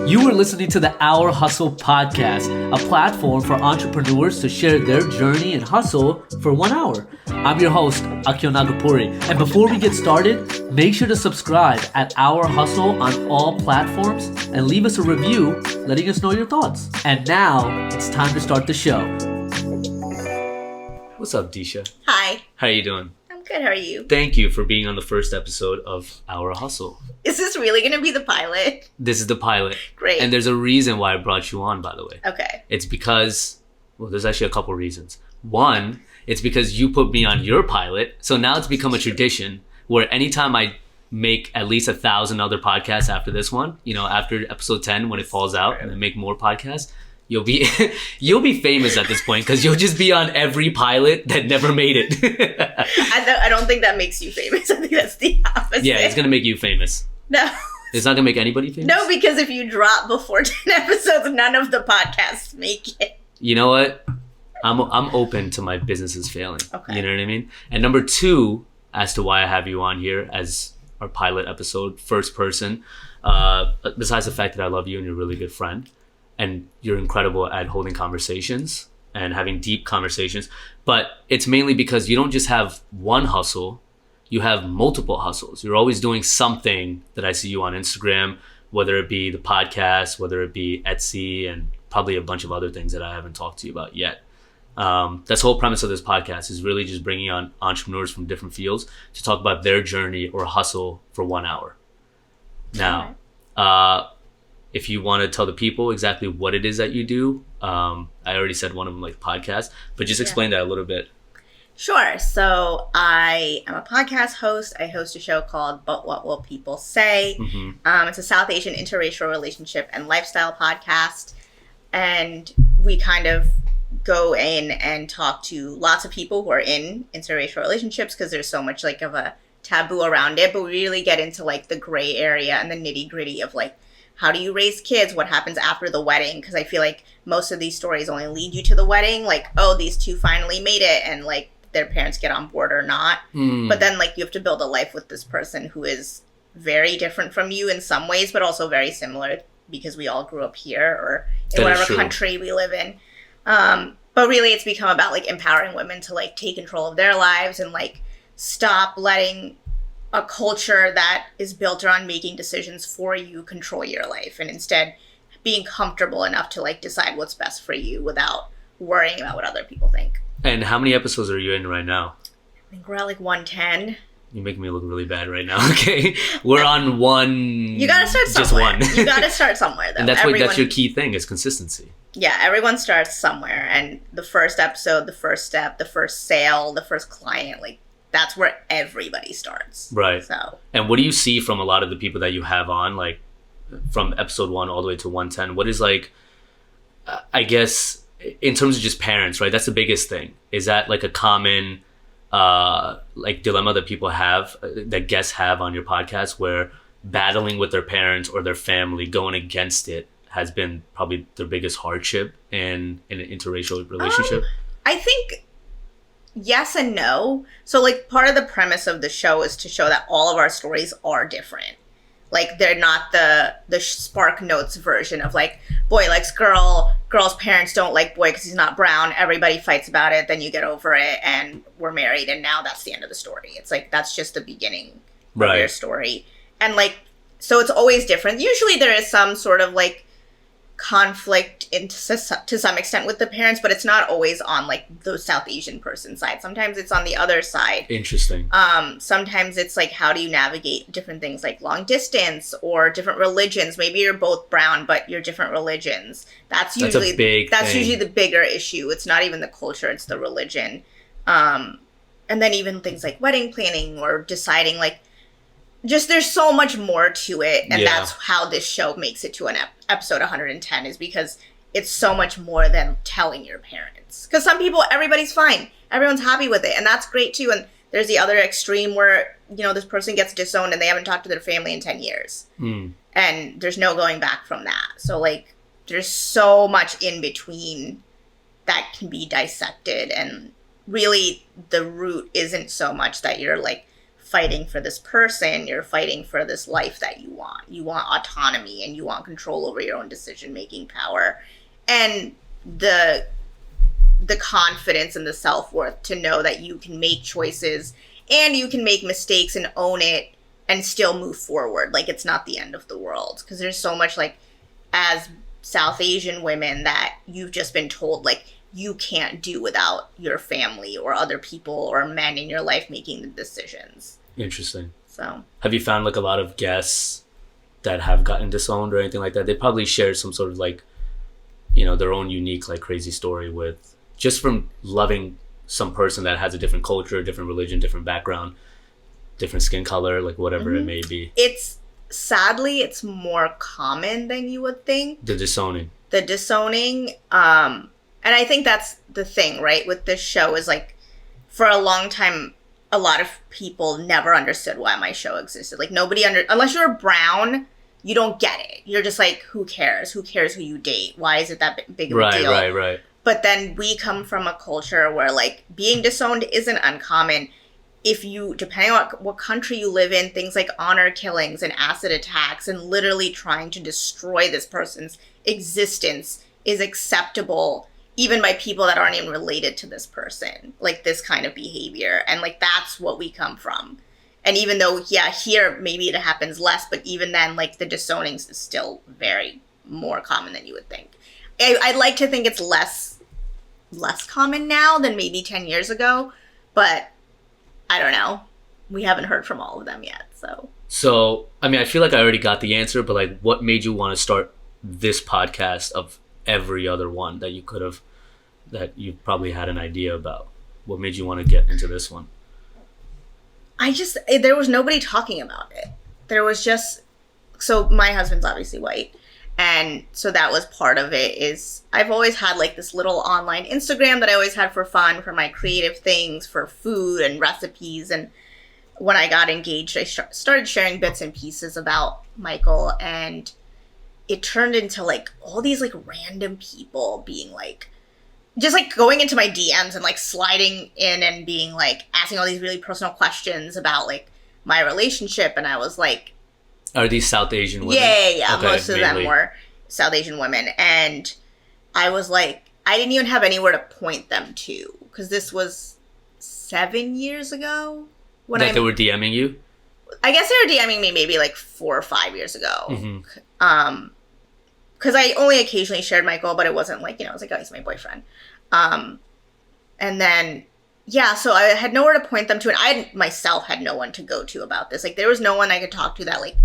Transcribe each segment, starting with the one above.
You are listening to the Our Hustle podcast, a platform for entrepreneurs to share their journey and hustle for 1 hour. I'm your host, Akio Nagapuri. And before we get started, make sure to subscribe at Our Hustle on all platforms and leave us a review letting us know your thoughts. And now it's time to start the show. What's up, Disha? Hi. How are you doing? I'm good. How are you? Thank you for being on the first episode of Our Hustle. Is this really going to be the pilot? This is the pilot. Great. And there's a reason why I brought you on, by the way. Okay. It's because, well, there's actually a couple reasons. One, it's because you put me on your pilot. So now it's become a tradition where anytime I make at least 1,000 other podcasts after this one, you know, after episode 10, when it falls out and I make more podcasts, you'll be famous at this point because you'll just be on every pilot that never made it. I don't think that makes you famous. I think that's the opposite. Yeah, it's going to make you famous. No. It's not going to make anybody famous? No, because if you drop before 10 episodes, none of the podcasts make it. You know what? I'm open to my businesses failing. Okay. You know what I mean? And number two, as to why I have you on here as our pilot episode, first person, besides the fact that I love you and you're a really good friend, and you're incredible at holding conversations and having deep conversations, but it's mainly because you don't just have one hustle, you have multiple hustles. You're always doing something that I see you on Instagram, whether it be the podcast, whether it be Etsy, and probably a bunch of other things that I haven't talked to you about yet. That's the whole premise of this podcast, is really just bringing on entrepreneurs from different fields to talk about their journey or hustle for 1 hour. Now, if you want to tell the people exactly what it is that you do, I already said one of them, like podcast, but just explain that a little bit. Sure. So I am a podcast host. I host a show called But What Will People Say? Mm-hmm. It's a South Asian interracial relationship and lifestyle podcast. And we kind of go in and talk to lots of people who are in interracial relationships because there's so much like of a taboo around it. But we really get into like the gray area and the nitty gritty of like, how do you raise kids? What happens after the wedding? Because I feel like most of these stories only lead you to the wedding. Like, oh, these two finally made it and like their parents get on board or not. But then like you have to build a life with this person who is very different from you in some ways, but also very similar because we all grew up here or in whatever country we live in. But really it's become about like empowering women to like take control of their lives and like stop letting a culture that is built around making decisions for you control your life, and instead being comfortable enough to like decide what's best for you without worrying about what other people think. And how many episodes are you in right now? I think we're at like 110. You're making me look really bad right now. Okay, we're on one. You gotta start somewhere. Just one. You gotta start somewhere, though. And that's your key thing, is consistency. Yeah, everyone starts somewhere, and the first episode, the first step, the first sale, the first client, like that's where everybody starts. Right. So. And what do you see from a lot of the people that you have on, like from episode 1 all the way to 110? What is like, I guess, in terms of just parents, right? That's the biggest thing. Is that like a common like dilemma that people have, that guests have on your podcast, where battling with their parents or their family, going against it, has been probably their biggest hardship in an interracial relationship? I think yes and no. So like part of the premise of the show is to show that all of our stories are different. Like they're not the Spark Notes version of like boy likes girl, girl's parents don't like boy because he's not brown, everybody fights about it, then you get over it and we're married and now that's the end of the story. It's like that's just the beginning of your story. And like so it's always different. Usually there is some sort of like conflict to some extent with the parents, but it's not always on like the South Asian person side. Sometimes it's on the other side. Interesting. Sometimes it's like, how do you navigate different things like long distance or different religions? Maybe you're both brown, but you're different religions. That's usually the bigger issue. It's not even the culture, it's the religion. And then even things like wedding planning or deciding like, just there's so much more to it, and that's how this show makes it to an episode 110, is because it's so much more than telling your parents. Because some people, everybody's fine, everyone's happy with it, and that's great too. And there's the other extreme where, you know, this person gets disowned and they haven't talked to their family in 10 years. And there's no going back from that. So like there's so much in between that can be dissected, and really the root isn't so much that you're like fighting for this person, you're fighting for this life that you want. You want autonomy and you want control over your own decision-making power. And the confidence and the self-worth to know that you can make choices and you can make mistakes and own it and still move forward. Like, it's not the end of the world. Because there's so much, like, as South Asian women that you've just been told, like, you can't do without your family or other people or men in your life making the decisions. Interesting. So, have you found like a lot of guests that have gotten disowned or anything like that? They probably share some sort of like, you know, their own unique like crazy story with just from loving some person that has a different culture, different religion, different background, different skin color, like whatever it may be. It's sadly, it's more common than you would think. The disowning. And I think that's the thing, right? With this show is like, for a long time, a lot of people never understood why my show existed. Like, unless you're brown, you don't get it. You're just like, who cares? Who cares who you date? Why is it that big of a deal? Right. But then we come from a culture where, like, being disowned isn't uncommon. If you, depending on what country you live in, things like honor killings and acid attacks and literally trying to destroy this person's existence is acceptable even by people that aren't even related to this person, like this kind of behavior. And like, that's what we come from. And even though, yeah, here maybe it happens less, but even then, like, the disownings is still very more common than you would think. I'd like to think it's less common now than maybe 10 years ago, but I don't know. We haven't heard from all of them yet, So, I mean, I feel like I already got the answer, but like, what made you want to start this podcast of every other one that you probably had an idea about? What made you want to get into this one? There was nobody talking about it. There was just, so my husband's obviously white. And so that was part of it. Is I've always had like this little online Instagram that I always had for fun, for my creative things, for food and recipes. And when I got engaged, I started sharing bits and pieces about Michael, and it turned into like all these like random people being like, just like going into my DMs and like sliding in and being like asking all these really personal questions about like my relationship. And I was like, are these South Asian women? Yeah. Okay, most of them were South Asian women. And I was like, I didn't even have anywhere to point them to, because this was 7 years ago. They were DMing you? I guess they were DMing me maybe like 4 or 5 years ago. Mm-hmm. Because I only occasionally shared Michael, but it wasn't like, it was like, oh, he's my boyfriend. And then, yeah, so I had nowhere to point them to, and I myself had no one to go to about this. Like, there was no one I could talk to that, like,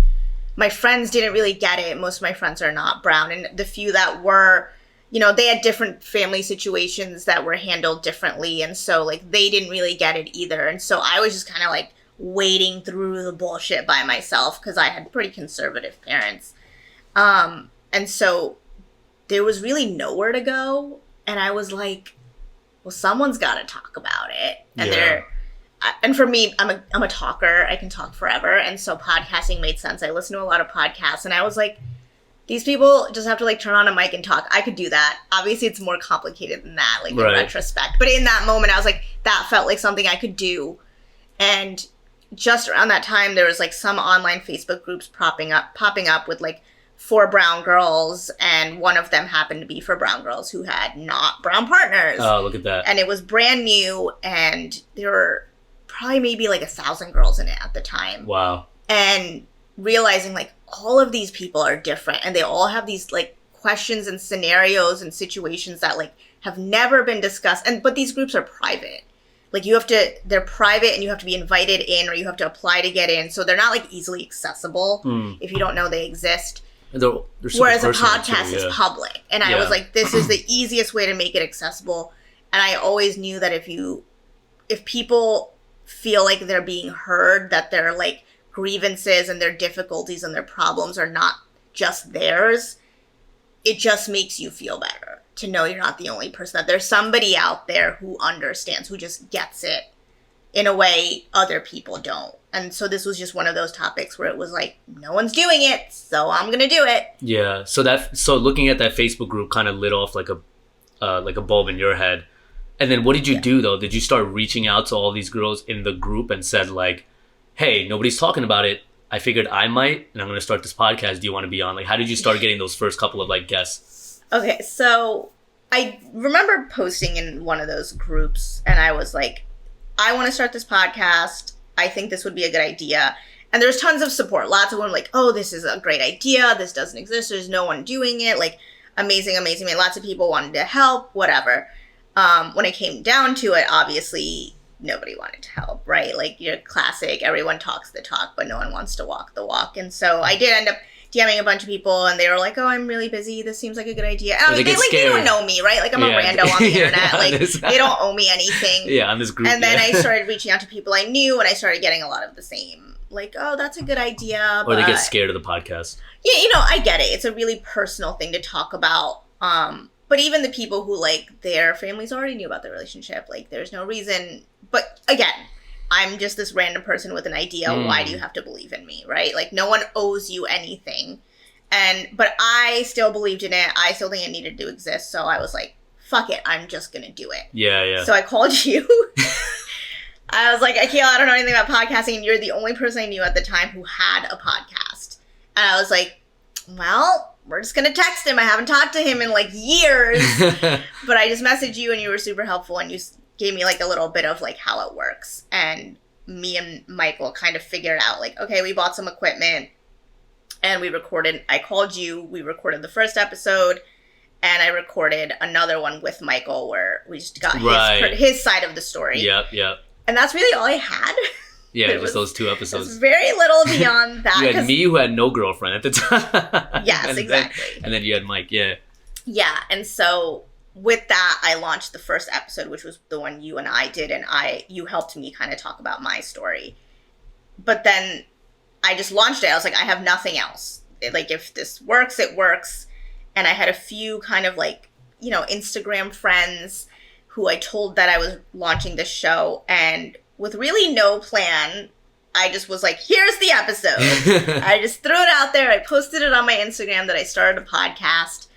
my friends didn't really get it. Most of my friends are not brown, and the few that were, they had different family situations that were handled differently, and so, like, they didn't really get it either. And so I was just kind of, like, wading through the bullshit by myself, because I had pretty conservative parents. And so there was really nowhere to go. And I was like, well, someone's got to talk about it. And and for me, I'm a talker. I can talk forever. And so podcasting made sense. I listen to a lot of podcasts, and I was like, these people just have to like turn on a mic and talk. I could do that. Obviously, it's more complicated than that, like in retrospect. But in that moment, I was like, that felt like something I could do. And just around that time, there was like some online Facebook groups popping up with like 4 brown girls, and one of them happened to be for brown girls who had not brown partners. Oh, look at that. And it was brand new, and there were probably maybe like 1,000 girls in it at the time. Wow. And realizing like all of these people are different, and they all have these like questions and scenarios and situations that like have never been discussed. But these groups are private. Like they're private, and you have to be invited in, or you have to apply to get in. So they're not like easily accessible if you don't know they exist. They're whereas a podcast is public. And I was like, this is the easiest way to make it accessible. And I always knew that if people feel like they're being heard, that their like grievances and their difficulties and their problems are not just theirs, it just makes you feel better to know you're not the only person, that there's somebody out there who understands, who just gets it in a way other people don't. And so this was just one of those topics where it was like, no one's doing it, so I'm gonna do it. Yeah. So looking at that Facebook group kind of lit off like a bulb in your head. And then what did you do though? Did you start reaching out to all these girls in the group and said like, hey, nobody's talking about it. I figured I might, and I'm going to start this podcast. Do you want to be on? Like, how did you start getting those first couple of like guests? Okay, so I remember posting in one of those groups, and I was like, I want to start this podcast. I think this would be a good idea. And there's tons of support. Lots of women like, oh, this is a great idea. This doesn't exist. There's no one doing it. Like, amazing, amazing. I mean, lots of people wanted to help, whatever. When it came down to it, obviously, nobody wanted to help, right? Like, your classic, everyone talks the talk, but no one wants to walk the walk. And so I did end up DMing a bunch of people, and they were like, oh, I'm really busy. This seems like a good idea. And I was like, they don't know me, right? Like, I'm a rando on the internet. Like, they don't owe me anything. Yeah, on this group. And then I started reaching out to people I knew, and I started getting a lot of the same, like, oh, that's a good idea. Or they get scared of the podcast. Yeah, I get it. It's a really personal thing to talk about. But even the people who, like, their families already knew about their relationship, like, there's no reason. But again, I'm just this random person with an idea. Why do you have to believe in me, right? Like, no one owes you anything. But I still believed in it. I still think it needed to exist. So I was like, fuck it. I'm just going to do it. Yeah. So I called you. I was like, Akil, I don't know anything about podcasting. And you're the only person I knew at the time who had a podcast. And I was like, well, we're just going to text him. I haven't talked to him in like years. But I just messaged you, and you were super helpful. And you gave me like a little bit of like how it works. And me and Michael kind of figured out like, okay, we bought some equipment and we recorded. I called you. We recorded the first episode, and I recorded another one with Michael where we just got his side of the story. Yep. And that's really all I had. Yeah, just those 2 episodes. Very little beyond that. You had me, who had no girlfriend at the time. Yes, exactly. And then you had Mike, yeah. Yeah, and so with that, I launched the first episode, which was the one you and I did, and you helped me kind of talk about my story. But then I just launched it. I was like, I have nothing else. Like, if this works, it works. And I had a few kind of like, Instagram friends who I told that I was launching this show, and with really no plan, I just was like, here's the episode. I just threw it out there. I posted it on my Instagram that I started a podcast.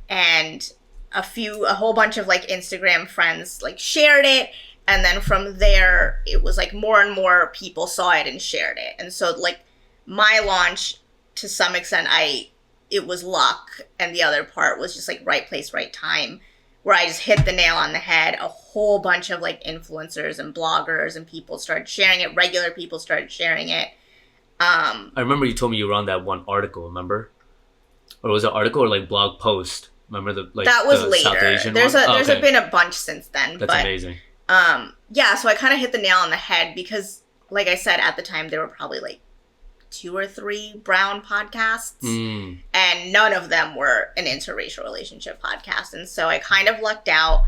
And a whole bunch of like Instagram friends like shared it. And then from there, it was like more and more people saw it and shared it. And so like my launch, to some extent, it was luck. And the other part was just like right place, right time, where I just hit the nail on the head. A whole bunch of like influencers and bloggers and people started sharing it. Regular people started sharing it. I remember you told me you were on that one article, remember? Or was it an article or like blog post? Remember that was the later. South Asian there's one? been a bunch since then. That's amazing. Yeah, so I kind of hit the nail on the head because, like I said, at the time there were probably like 2 or 3 brown podcasts, and none of them were an interracial relationship podcast. And so I kind of lucked out.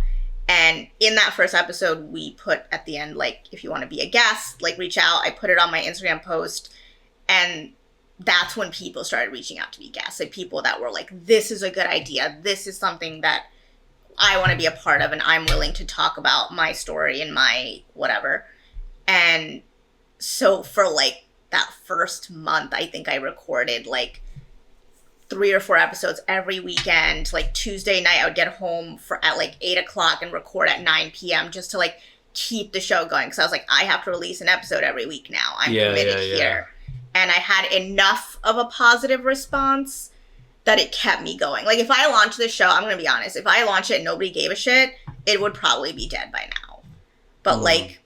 And in that first episode, we put at the end, like, if you want to be a guest, like, reach out. I put it on my Instagram post, and that's when people started reaching out to be guests. Like, people that were like, this is a good idea. This is something that I want to be a part of, and I'm willing to talk about my story and my whatever. And so for like that first month, I think I recorded like 3 or 4 episodes every weekend. Like Tuesday night, I would get home at like 8 o'clock and record at 9 p.m. just to like keep the show going. Because I was like, I have to release an episode every week now. I'm committed here. And I had enough of a positive response that it kept me going. Like, if I launched this show, I'm going to be honest, if I launched it and nobody gave a shit, it would probably be dead by now. But, like,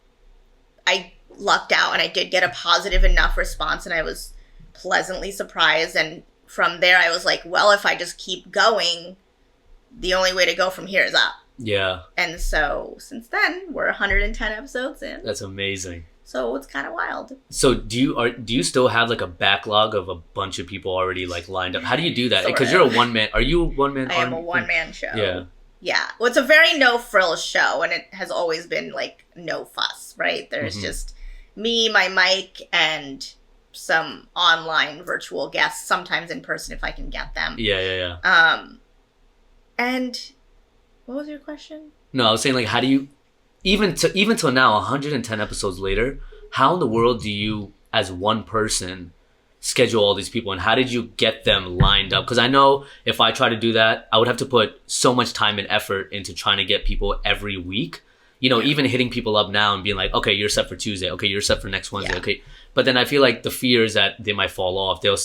I lucked out and I did get a positive enough response, and I was pleasantly surprised. And from there, I was like, well, if I just keep going, the only way to go from here is up. Yeah. And so, since then, we're 110 episodes in. That's amazing. So it's kind of wild. So do you still have like a backlog of a bunch of people already like lined up? How do you do that? Because you're a one-man. Are you a one-man? I am a one-man show. Yeah. Yeah. Well, it's a very no-frills show, and it has always been like no fuss, right? There's just me, my mic, and some online virtual guests, sometimes in person if I can get them. Yeah. And what was your question? No, I was saying, like, how do you, even till now, 110 episodes later, how in the world do you, as one person, schedule all these people, and how did you get them lined up? Because I know if I try to do that, I would have to put so much time and effort into trying to get people every week. even hitting people up now and being like, okay, you're set for Tuesday. Okay, you're set for next Wednesday. Yeah. Okay. But then I feel like the fear is that they might fall off. They'll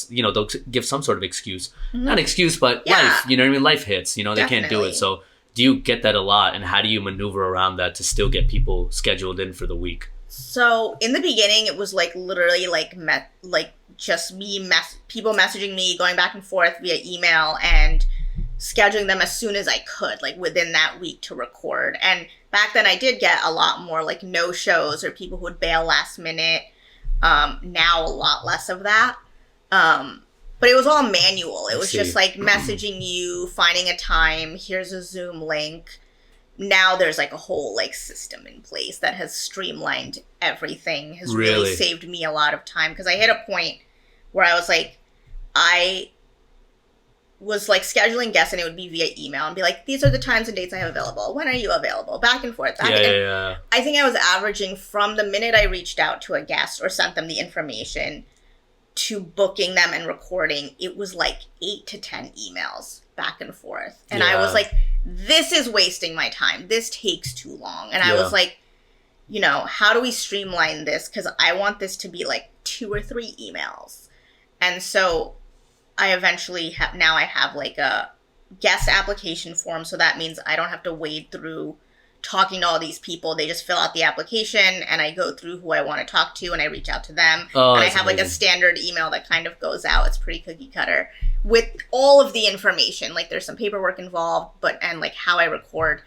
give some sort of excuse. Not excuse, but life. You know what I mean? Life hits. They can't do it. So do you get that a lot? And how do you maneuver around that to still get people scheduled in for the week? So in the beginning, it was like literally just me, people messaging me, going back and forth via email and scheduling them as soon as I could, like within that week to record. And back then I did get a lot more like no shows or people who would bail last minute. Now a lot less of that. But it was all manual. It was just like messaging you, finding a time, here's a Zoom link. Now there's like a whole like system in place that has streamlined everything, has really saved me a lot of time. Because I hit a point where I was like scheduling guests and it would be via email and be like, these are the times and dates I have available. When are you available? Back and forth. I think I was averaging from the minute I reached out to a guest or sent them the information to booking them and recording, it was like 8 to 10 emails back and forth. And I was like, this is wasting my time. This takes too long. And I was like, how do we streamline this? Because I want this to be like 2 or 3 emails. And so I eventually have like a guest application form. So that means I don't have to wade through talking to all these people. They just fill out the application and I go through who I want to talk to and I reach out to them. And I have amazing. Like a standard email that kind of goes out. It's pretty cookie cutter with all of the information. Like there's some paperwork involved, and like how I record.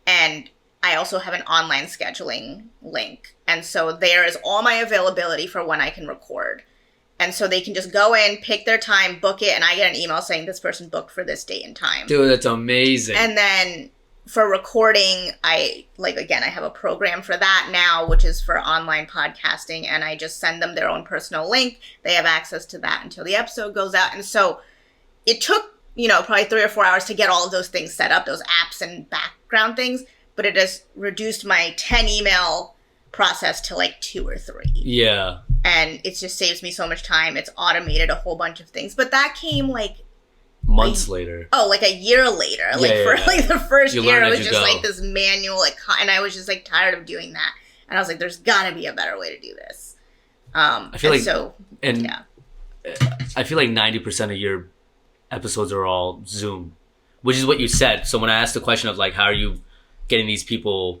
And I also have an online scheduling link. And so there is all my availability for when I can record. And so they can just go in, pick their time, book it, and I get an email saying this person booked for this date and time. Dude, that's amazing. And then for recording, I have a program for that now, which is for online podcasting, and I just send them their own personal link. They have access to that until the episode goes out. And so it took, probably 3 or 4 hours to get all of those things set up, those apps and background things, but it has reduced my 10 email process to like 2 or 3. Yeah. And it just saves me so much time. It's automated a whole bunch of things. But that came like months later. Oh, like a year later. Like the first year, it was just like this manual, and I was just like tired of doing that. And I was like, there's got to be a better way to do this. I feel like 90% of your episodes are all Zoom, which is what you said. So when I asked the question of like, how are you getting these people,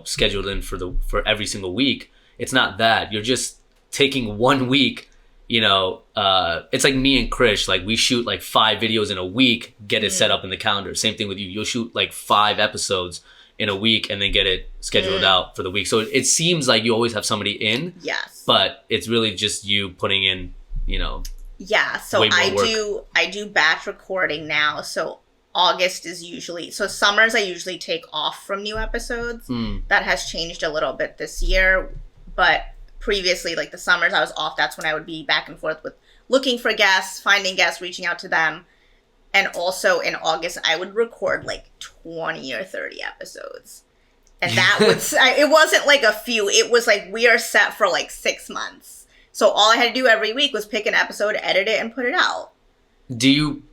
scheduled in for every single week? It's not that. You're just taking 1 week, it's like me and Krish, like we shoot like 5 videos in a week, get it set up in the calendar. Same thing with you. You'll shoot like 5 episodes in a week and then get it scheduled out for the week. So it seems like you always have somebody in. Yes. But it's really just you putting in, Yeah. So I do batch recording now. So August is usually, summers I usually take off from new episodes. That has changed a little bit this year, but previously, like the summers I was off, that's when I would be back and forth with looking for guests, finding guests, reaching out to them. And also in August, I would record like 20 or 30 episodes. And that it wasn't like a few, it was like we are set for like 6 months. So all I had to do every week was pick an episode, edit it, and put it out. Do you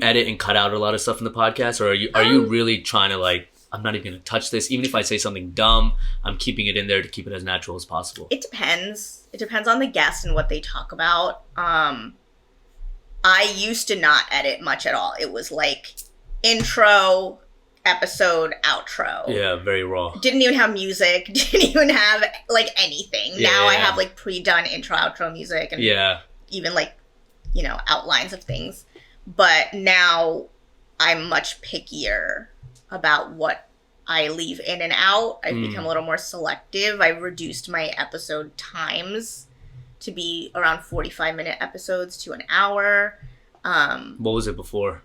edit and cut out a lot of stuff in the podcast? Or are you really trying to like, I'm not even going to touch this. Even if I say something dumb, I'm keeping it in there to keep it as natural as possible. It depends. It depends on the guest and what they talk about. I used to not edit much at all. It was like intro, episode, outro. Yeah, very raw. Didn't even have music. Didn't even have like anything. I have like pre-done intro, outro music. And even like, outlines of things. But now I'm much pickier about what I leave in and out. I've become a little more selective. I've reduced my episode times to be around 45-minute episodes to an hour. What was it before?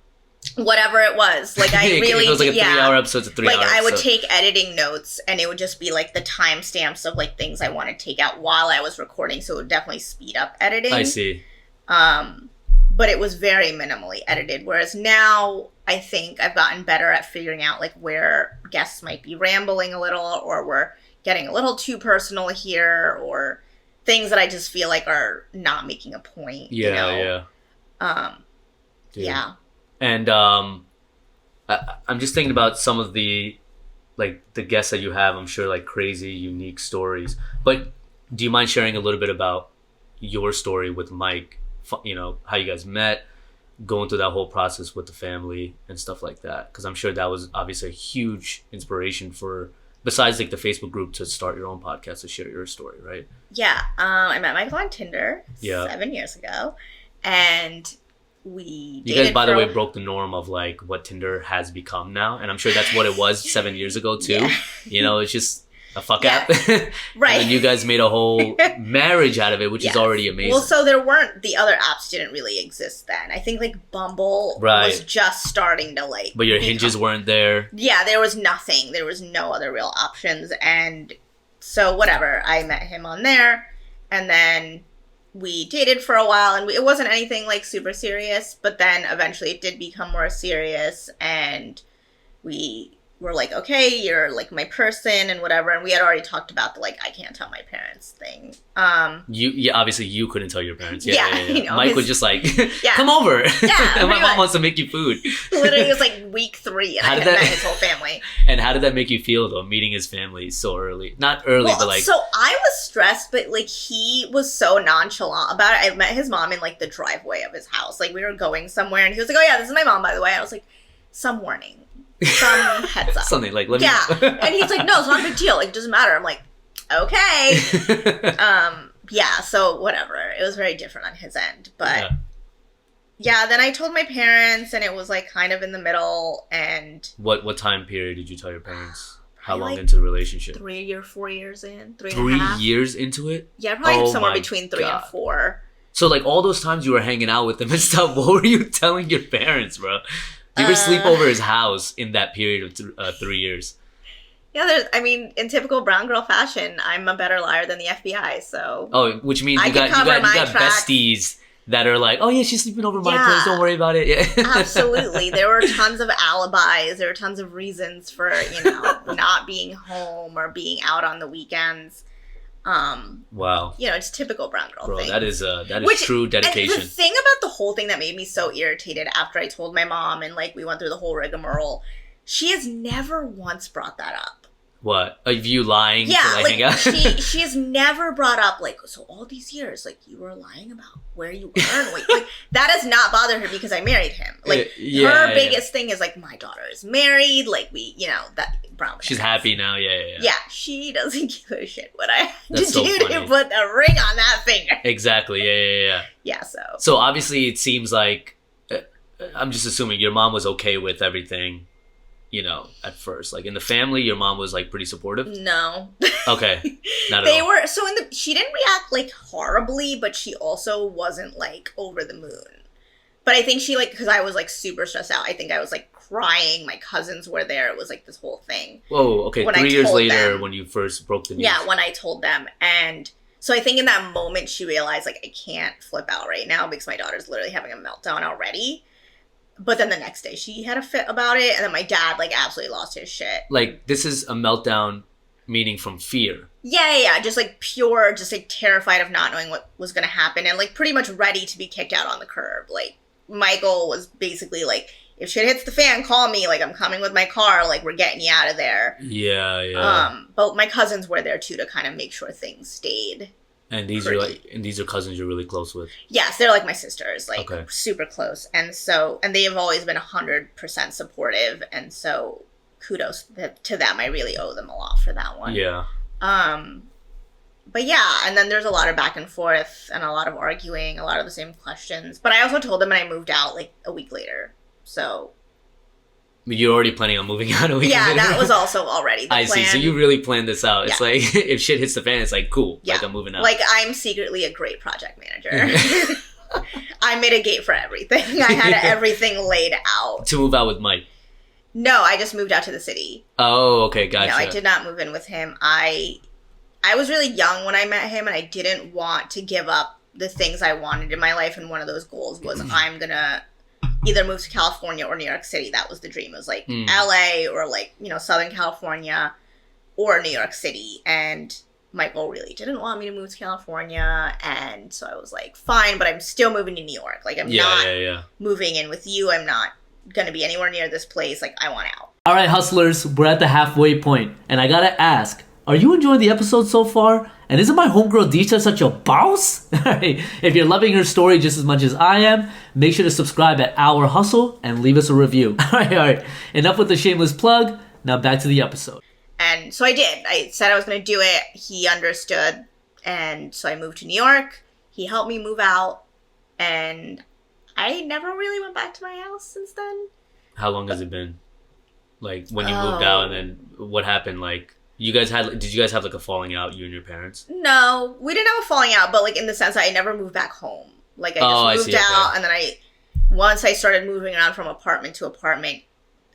Whatever it was. Like I really, it was like a 3-hour episode, a 3-hour Like I would take editing notes and it would just be like the timestamps of like things I want to take out while I was recording. So it would definitely speed up editing. I see. But it was very minimally edited. Whereas now I think I've gotten better at figuring out like where guests might be rambling a little, or we're getting a little too personal here, or things that I just feel like are not making a point. Yeah. And I'm just thinking about some of the like the guests that you have, I'm sure like crazy, unique stories. But do you mind sharing a little bit about your story with Mike? You know, how you guys met, going through that whole process with the family and stuff like that. Because I'm sure that was obviously a huge inspiration for, besides like the Facebook group, to start your own podcast to share your story, right? Yeah. I met Michael on Tinder 7 years ago. And we dated. You guys, by the way, broke the norm of like what Tinder has become now. And I'm sure that's what it was 7 years ago too. Yeah. You know, it's just a fuck app. Right. And you guys made a whole marriage out of it, which is already amazing. Well, so there weren't, the other apps didn't really exist then. I think like Bumble was just starting to like. But your hinges weren't there. Yeah, there was nothing. There was no other real options. And so whatever, I met him on there. And then we dated for a while, and it wasn't anything like super serious, but then eventually it did become more serious, and we were like, okay, you're like my person and whatever. And we had already talked about the like, I can't tell my parents thing. Obviously you couldn't tell your parents. Yeah. You know, Mike was just like, come over. Yeah. And my mom wants to make you food. Literally, it was like week 3 and I had met his whole family. And how did that make you feel though, meeting his family so early? Not early, but like. So I was stressed, but like he was so nonchalant about it. I met his mom in like the driveway of his house. Like we were going somewhere and he was like, oh yeah, this is my mom, by the way. And I was like, some warning. Some heads up. Something like, let me know. And he's like, no, it's not a big deal. Like, it doesn't matter. I'm like, okay. Yeah, so whatever. It was very different on his end. But yeah, then I told my parents, and it was like kind of in the middle. And what time period did you tell your parents? How long like into the relationship? 3 or 4 years in. 3 and a half. 3 years into it? Yeah, probably somewhere between 3 and 4. So like all those times you were hanging out with them and stuff, what were you telling your parents, bro? You were sleep over his house in that period of 3 years. Yeah, in typical brown girl fashion, I'm a better liar than the FBI. So which means you got besties that are like, oh yeah, she's sleeping over my place. Don't worry about it. Yeah. Absolutely, there were tons of alibis. There were tons of reasons for not being home or being out on the weekends. Wow. It's typical brown girl thing. That is true dedication. And the thing about the whole thing that made me so irritated after I told my mom and like we went through the whole rigmarole, she has never once brought that up. What? Of you lying to hang out? she has never brought up like, so all these years, like you were lying about where you were and like that has not bothered her because I married him. Like her biggest thing is like, my daughter is married, like we, that brown. She's happy now, yeah. Yeah, she doesn't give a shit what I had to do to put the ring on that finger. Exactly, yeah. Yeah, So obviously it seems like, I'm just assuming your mom was okay with everything. At first, like in the family, your mom was like pretty supportive. No. Okay. Not at all. They were she didn't react like horribly, but she also wasn't like over the moon. But I think she like, because I was like super stressed out. I think I was like crying. My cousins were there. It was like this whole thing. Whoa. Okay. 3 years later, when you first broke the news. Yeah, when I told them, and so I think in that moment she realized like I can't flip out right now because my daughter's literally having a meltdown already. But then the next day she had a fit about it, and then my dad like absolutely lost his shit. Like this is a meltdown, meaning from fear. Yeah. Just like pure, just like terrified of not knowing what was going to happen, and like pretty much ready to be kicked out on the curb. Like Michael was basically like, if shit hits the fan, call me. Like I'm coming with my car. Like we're getting you out of there. Yeah. But my cousins were there too to kind of make sure things stayed. And these are cousins you're really close with? Yes, they're like my sisters, like super close. And they have always been 100% supportive. And so kudos to them. I really owe them a lot for that one. Yeah. But yeah, and then there's a lot of back and forth and a lot of arguing, a lot of the same questions. But I also told them and I moved out like a week later. So. You're already planning on moving out a week later? Yeah, that was also already the plan. I see. So you really planned this out. It's like, if shit hits the fan, it's like, cool. Yeah. Like, I'm moving out. Like, I'm secretly a great project manager. I mitigate for everything. I had everything laid out. To move out with Mike? No, I just moved out to the city. Oh, okay. Gotcha. No, I did not move in with him. I was really young when I met him, and I didn't want to give up the things I wanted in my life. And one of those goals was I'm going to either move to California or New York City. That was the dream. It was like LA or like, Southern California or New York City. And Michael really didn't want me to move to California. And so I was like, fine, but I'm still moving to New York. Like I'm not moving in with you. I'm not going to be anywhere near this place. Like I want out. All right, hustlers, we're at the halfway point, and I gotta ask, are you enjoying the episode so far? And isn't my homegirl Disha such a boss? If you're loving her story just as much as I am, make sure to subscribe at Our Hustle and leave us a review. All right. Enough with the shameless plug. Now back to the episode. And so I did. I said I was going to do it. He understood. And so I moved to New York. He helped me move out. And I never really went back to my house since then. How long has it been? Like, when you moved out, and then what happened? Like, did you guys have like a falling out, you and your parents? No, we didn't have a falling out, but like in the sense that I never moved back home. Like, I just moved out, okay. And then once I started moving around from apartment to apartment,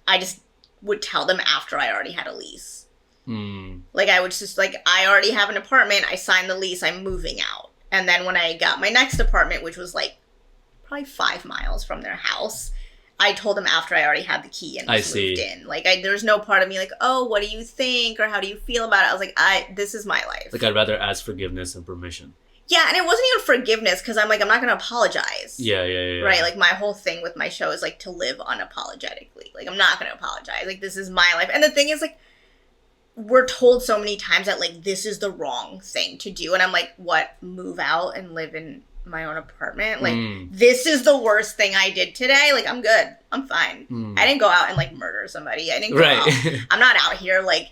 I just would tell them after I already had a lease. Like, I would just, like, I already have an apartment, I signed the lease, I'm moving out. And then when I got my next apartment, which was like probably 5 miles from their house, I told them after I already had the key and moved in. Like, there's no part of me like, oh, what do you think? Or how do you feel about it? I was like, this is my life. Like, I'd rather ask forgiveness than permission. Yeah, and it wasn't even forgiveness, because I'm like, I'm not going to apologize. Yeah. Right? Like, my whole thing with my show is, like, to live unapologetically. Like, I'm not going to apologize. Like, this is my life. And the thing is, like, we're told so many times that, like, this is the wrong thing to do. And I'm like, what? Move out and live in my own apartment? Like, this is the worst thing I did today? Like, I'm good. I'm fine. I didn't go out and, like, murder somebody. I didn't go out. I'm not out here, like,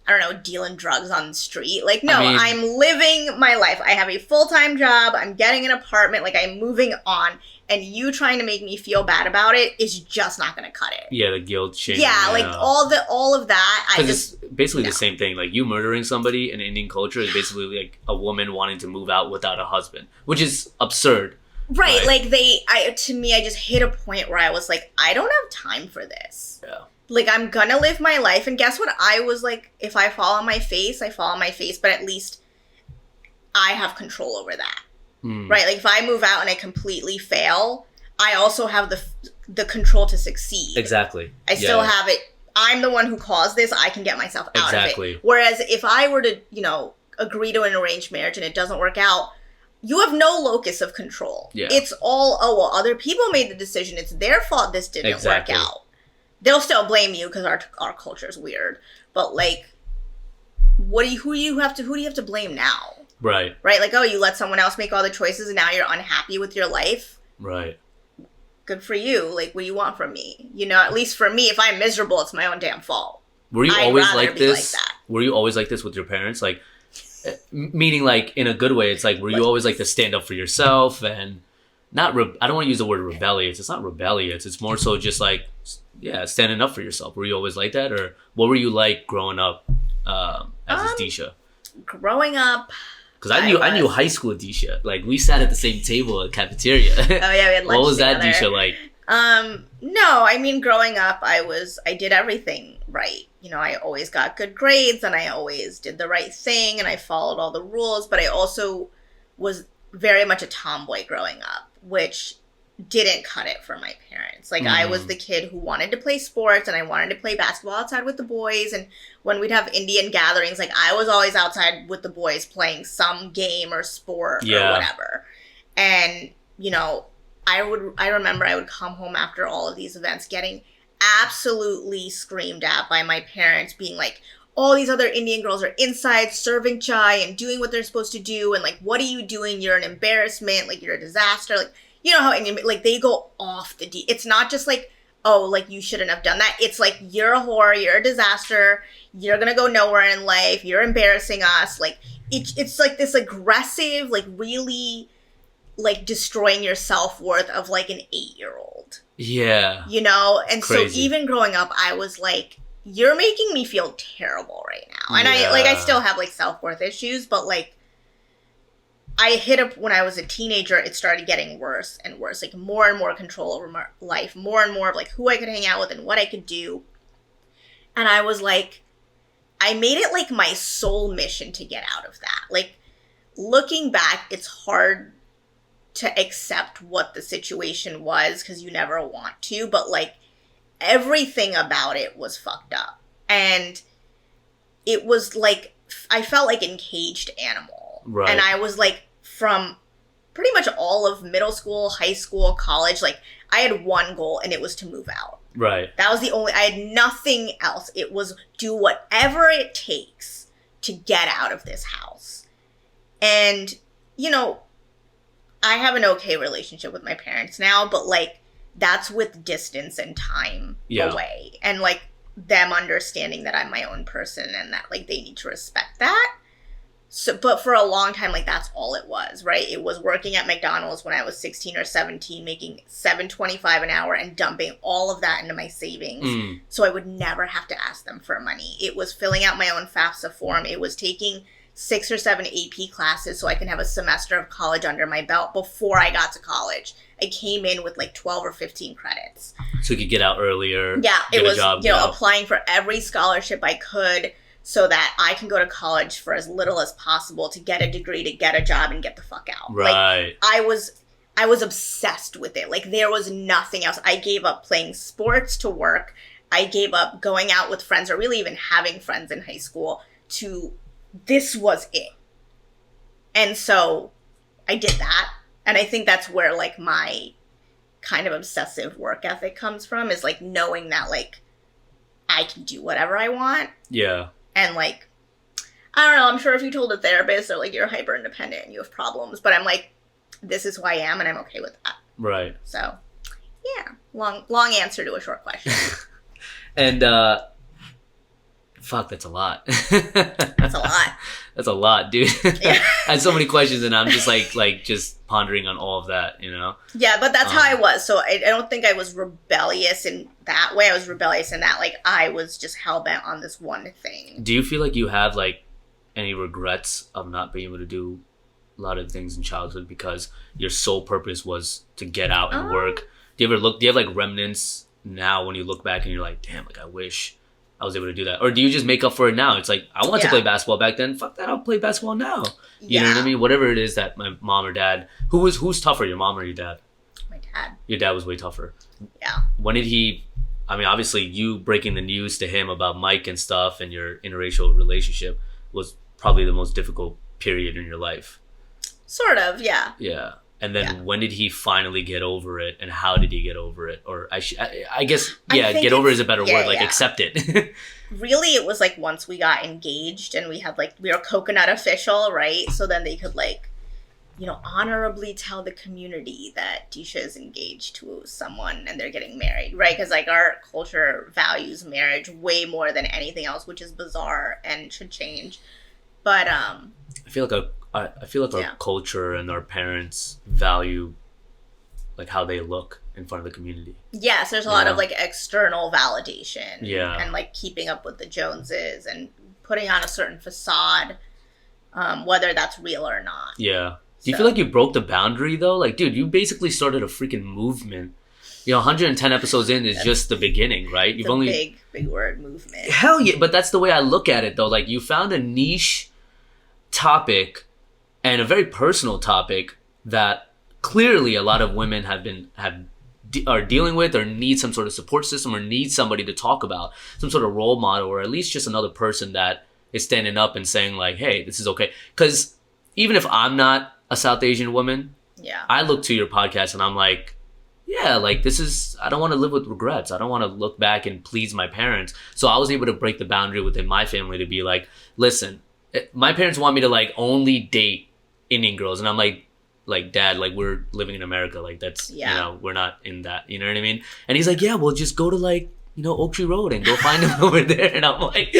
I don't know, dealing drugs on the street. Like, no, I'm living my life. I have a full-time job. I'm getting an apartment. Like, I'm moving on. And you trying to make me feel bad about it is just not going to cut it. Yeah, the guilt, shame. Yeah, like, all of that. It's basically the same thing. Like, you murdering somebody in Indian culture is basically like a woman wanting to move out without a husband, which is absurd. Right, like, to me, I just hit a point where I was like, I don't have time for this. Yeah. Like, I'm gonna live my life, and guess what? I was like, if I fall on my face, I fall on my face, but at least I have control over that. Right? Like, if I move out and I completely fail, I also have the control to succeed. Exactly. I still have it. I'm the one who caused this. I can get myself out of it. Whereas if I were to, agree to an arranged marriage and it doesn't work out, you have no locus of control. Yeah. It's all, other people made the decision. It's their fault this didn't work out. They'll still blame you because our culture is weird. But, like, who do you have to blame now? Right. Right? Like, you let someone else make all the choices and now you're unhappy with your life. Right. Good for you. Like, what do you want from me? At least for me, if I'm miserable, it's my own damn fault. Were you always like this? Were you always like this with your parents? Like, meaning, like, in a good way, it's like, were you always like to stand up for yourself and not, I don't want to use the word rebellious. It's not rebellious. It's more so just like, standing up for yourself. Were you always like that? Or what were you like growing up as Disha? Growing up... Because I knew high school Disha. Like, we sat at the same table at cafeteria. Oh, yeah, we had lunch. What was that Disha like? No, I mean, growing up, I did everything right. I always got good grades, and I always did the right thing, and I followed all the rules, but I also was very much a tomboy growing up, which didn't cut it for my parents. Like, I was the kid who wanted to play sports, and I wanted to play basketball outside with the boys, and when we'd have Indian gatherings, like, I was always outside with the boys playing some game or sport or whatever. And, I remember I would come home after all of these events getting absolutely screamed at by my parents, being like, all these other Indian girls are inside serving chai and doing what they're supposed to do, and, like, what are you doing? You're an embarrassment, like, you're a disaster, like, you know how Indian, like, they go off the deep. It's not just like, oh, like, you shouldn't have done that. It's like, you're a whore, you're a disaster, you're gonna go nowhere in life, you're embarrassing us. Like, it's like this aggressive, like, really, like, destroying your self-worth of, like, an 8-year-old. Yeah. And so even growing up, I was like, you're making me feel terrible right now. And I still have, like, self-worth issues, but, like, I hit up when I was a teenager, it started getting worse and worse. Like, more and more control over my life, more and more of, like, who I could hang out with and what I could do. And I was like, I made it, like, my sole mission to get out of that. Like, looking back, it's hard to accept what the situation was because you never want to. But, like, everything about it was fucked up. And it was, like, I felt like an caged animal. Right. And I was like, from pretty much all of middle school, high school, college. Like, I had one goal, and it was to move out. Right. That was I had nothing else. It was do whatever it takes to get out of this house. And, you know, I have an okay relationship with my parents now, but, like, that's with distance and time away. And, like, them understanding that I'm my own person and that, like, they need to respect that. So, but for a long time, like, that's all it was, right? It was working at McDonald's when I was 16 or 17, making $7.25 an hour and dumping all of that into my savings. So I would never have to ask them for money. It was filling out my own FAFSA form. It was taking 6 or 7 AP classes so I can have a semester of college under my belt before I got to college. I came in with like 12 or 15 credits. So you could get out earlier. Yeah, it was, job, applying for every scholarship I could so that I can go to college for as little as possible to get a degree, to get a job, and get the fuck out. Right. Like, I was obsessed with it. Like, there was nothing else. I gave up playing sports to work. I gave up going out with friends or really even having friends in high school this was it. And so I did that. And I think that's where, like, my kind of obsessive work ethic comes from, is, like, knowing that, like, I can do whatever I want. Yeah. And, like, I don't know, I'm sure if you told a therapist, they're like, you're hyper independent and you have problems. But I'm like, this is who I am and I'm okay with that. Right. So, yeah. Long answer to a short question. And, fuck, that's a lot. That's a lot. That's a lot, dude. Yeah. I had so many questions and I'm just like just pondering on all of that, you know? Yeah, but that's how I was. So I don't think I was rebellious in that way. I was rebellious in that, like, I was just hell-bent on this one thing. Do you feel like you have, like, any regrets of not being able to do a lot of things in childhood because your sole purpose was to get out and work? Do you have, like, remnants now when you look back and you're like, damn, like, I wish I was able to do that? Or do you just make up for it now? It's like, I want to play basketball back then. Fuck that, I'll play basketball now. You know what I mean? Whatever it is that my mom or dad... Who's tougher, your mom or your dad? My dad. Your dad was way tougher. Yeah. When did he... I mean, obviously, you breaking the news to him about Mike and stuff and your interracial relationship was probably the most difficult period in your life. Sort of, yeah. Yeah. And then when did he finally get over it, and how did he get over it? Or I guess, get over is a better word, like accept it. Really, it was like once we got engaged and we were coconut official, right? So then they could, like, you know, honorably tell the community that Disha is engaged to someone and they're getting married, right? Because, like, our culture values marriage way more than anything else, which is bizarre and should change. But I feel like our culture and our parents value, like, how they look in front of the community. Yes, there's a lot of, like, external validation. Yeah. And, like, keeping up with the Joneses and putting on a certain facade, whether that's real or not. Yeah. Do you feel like you broke the boundary, though? Like, dude, you basically started a freaking movement. You know, 110 episodes in is just the beginning, right? You've only... big word, movement. Hell yeah, but that's the way I look at it, though. Like, you found a niche topic and a very personal topic that clearly a lot of women are dealing with, or need some sort of support system, or need somebody to talk about, some sort of role model, or at least just another person that is standing up and saying, like, hey, this is okay. Because even if I'm not a South Asian woman, I look to your podcast and I'm like, yeah, like, I don't want to live with regrets. I don't want to look back and please my parents. So I was able to break the boundary within my family to be like, listen, my parents want me to, like, only date Indian girls. And I'm like, Dad, like, we're living in America. Like, that's, you know, we're not in that, you know what I mean? And he's like, yeah, well, just go to, like, you know, Oak Tree Road and go find them over there. And I'm like,